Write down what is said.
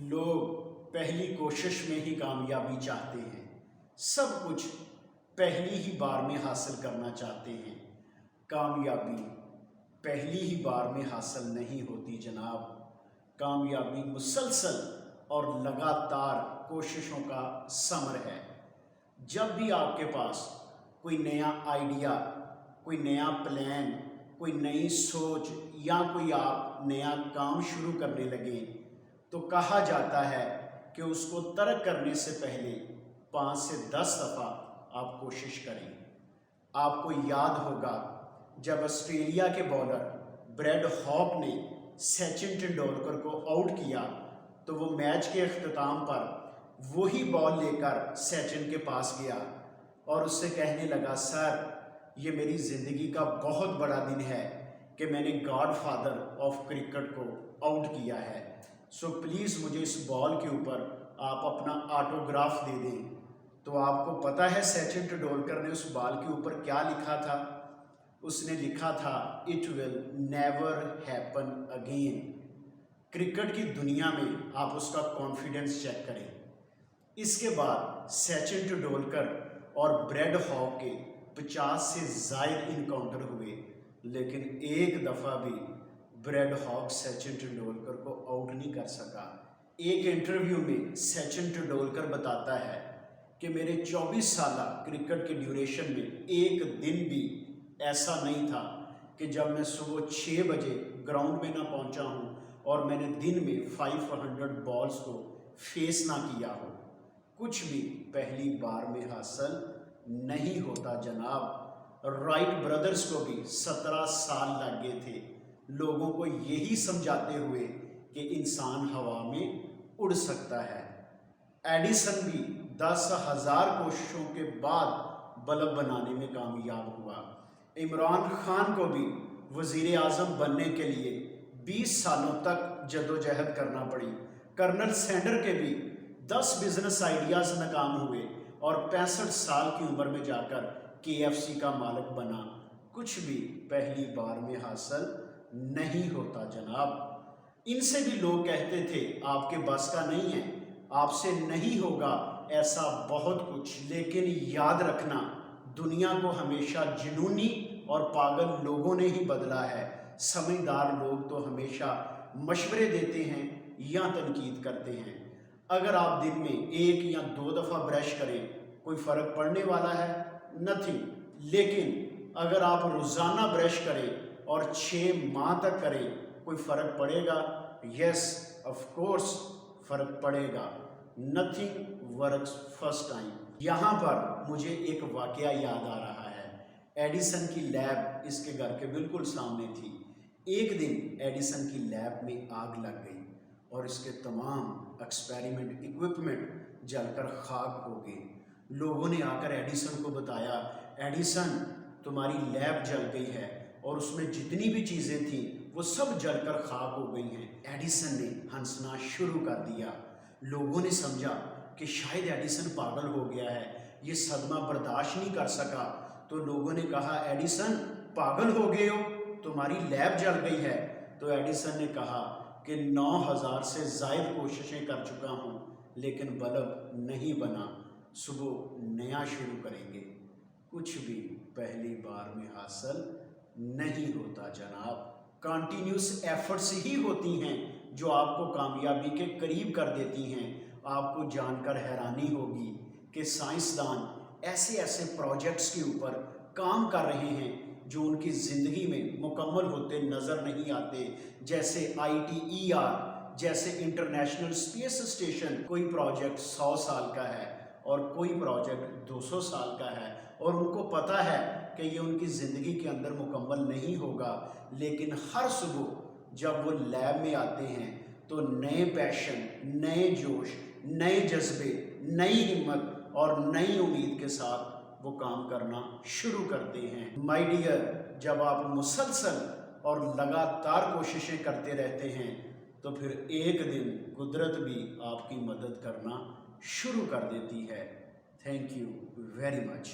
لوگ پہلی کوشش میں ہی کامیابی چاہتے ہیں، سب کچھ پہلی ہی بار میں حاصل کرنا چاہتے ہیں۔ کامیابی پہلی ہی بار میں حاصل نہیں ہوتی جناب۔ کامیابی مسلسل اور لگاتار کوششوں کا ثمر ہے۔ جب بھی آپ کے پاس کوئی نیا آئیڈیا، کوئی نیا پلان، کوئی نئی سوچ یا کوئی آپ نیا کام شروع کرنے لگیں تو کہا جاتا ہے کہ اس کو ترک کرنے سے پہلے 5 سے 10 دفعہ آپ کوشش کریں۔ آپ کو یاد ہوگا جب آسٹریلیا کے بالر بریڈ ہاک نے سچن ٹنڈولکر کو آؤٹ کیا تو وہ میچ کے اختتام پر وہی بال لے کر سچن کے پاس گیا اور اس سے کہنے لگا، سر یہ میری زندگی کا بہت بڑا دن ہے کہ میں نے گاڈ فادر آف کرکٹ کو آؤٹ کیا ہے، سو پلیز مجھے اس بال کے اوپر آپ اپنا آٹوگراف دے دیں۔ تو آپ کو پتہ ہے سچن ٹنڈولکر نے اس بال کے اوپر کیا لکھا تھا؟ اس نے لکھا تھا "It will never happen again"۔ Cricket کی دنیا میں آپ اس کا کانفیڈنس چیک کریں۔ اس کے بعد سچن ٹنڈولکر اور بریڈ ہاک کے 50 سے زائد انکاؤنٹر ہوئے، لیکن ایک دفعہ بھی بریڈ ہاک سچن ٹنڈولکر کو آؤٹ نہیں کر سکا۔ ایک انٹرویو میں سچن ٹنڈولکر بتاتا ہے کہ میرے 24 سالہ کرکٹ کے ڈیوریشن میں ایک دن بھی ایسا نہیں تھا کہ جب میں صبح 6 بجے گراؤنڈ میں نہ پہنچا ہوں اور میں نے دن میں 500 بالز کو فیس نہ کیا ہو۔ کچھ بھی پہلی بار میں حاصل نہیں ہوتا جناب۔ رائٹ برادرز کو بھی 17 سال لگ گئے تھے لوگوں کو یہی سمجھاتے ہوئے کہ انسان ہوا میں اڑ سکتا ہے۔ ایڈیسن بھی 10,000 کوششوں کے بعد بلب بنانے میں کامیاب ہوا۔ عمران خان کو بھی وزیر اعظم بننے کے لیے 20 سالوں تک جدوجہد کرنا پڑی۔ کرنل سینڈر کے بھی 10 بزنس آئیڈیاز ناکام ہوئے اور 65 سال کی عمر میں جا کر KFC کا مالک بنا۔ کچھ بھی پہلی بار میں حاصل نہیں ہوتا جناب۔ ان سے بھی لوگ کہتے تھے آپ کے بس کا نہیں ہے، آپ سے نہیں ہوگا ایسا بہت کچھ، لیکن یاد رکھنا دنیا کو ہمیشہ جنونی اور پاگل لوگوں نے ہی بدلا ہے۔ سمجھدار لوگ تو ہمیشہ مشورے دیتے ہیں یا تنقید کرتے ہیں۔ اگر آپ دن میں 1 یا 2 دفعہ برش کریں کوئی فرق پڑنے والا ہے؟ نتھنگ۔ لیکن اگر آپ روزانہ برش کریں اور 6 ماہ تک کریں کوئی فرق پڑے گا؟ یس آف کورس فرق پڑے گا۔ Nothing works first time. یہاں پر مجھے ایک واقعہ یاد آ رہا ہے۔ ایڈیسن کی لیب اس کے گھر کے بالکل سامنے تھی۔ ایک دن ایڈیسن کی لیب میں آگ لگ گئی اور اس کے تمام ایکسپیریمنٹ اکوپمنٹ جل کر خاک ہو گئے۔ لوگوں نے آ کر ایڈیسن کو بتایا، ایڈیسن تمہاری لیب جل گئی ہے اور اس میں جتنی بھی چیزیں تھیں وہ سب جل کر خاک ہو گئی ہیں۔ ایڈیسن نے ہنسنا شروع کر دیا۔ لوگوں نے سمجھا کہ شاید ایڈیسن پاگل ہو گیا ہے، یہ صدمہ برداشت نہیں کر سکا۔ تو لوگوں نے کہا، ایڈیسن پاگل ہو گئے ہو، تمہاری لیب جل گئی ہے۔ تو ایڈیسن نے کہا کہ 9,000 سے زائد کوششیں کر چکا ہوں لیکن بلب نہیں بنا، صبح نیا شروع کریں گے۔ کچھ بھی پہلی بار میں حاصل نہیں ہوتا جناب۔ کنٹینیوس ایفرٹس ہی ہوتی ہیں جو آپ کو کامیابی کے قریب کر دیتی ہیں۔ آپ کو جان کر حیرانی ہوگی کہ سائنسدان ایسے ایسے پروجیکٹس کے اوپر کام کر رہے ہیں جو ان کی زندگی میں مکمل ہوتے نظر نہیں آتے، جیسے ITER، جیسے انٹرنیشنل اسپیس اسٹیشن۔ کوئی پروجیکٹ 100 سال کا ہے اور کوئی پروجیکٹ 200 سال کا ہے اور ان کو پتہ ہے کہ یہ ان کی زندگی کے اندر مکمل نہیں ہوگا، لیکن ہر صبح جب وہ لیب میں آتے ہیں تو نئے پیشن، نئے جوش، نئے جذبے، نئی ہمت اور نئی امید کے ساتھ وہ کام کرنا شروع کرتے ہیں۔ مائی ڈیئر، جب آپ مسلسل اور لگاتار کوششیں کرتے رہتے ہیں تو پھر ایک دن قدرت بھی آپ کی مدد کرنا شروع کر دیتی ہے۔ Thank you very much.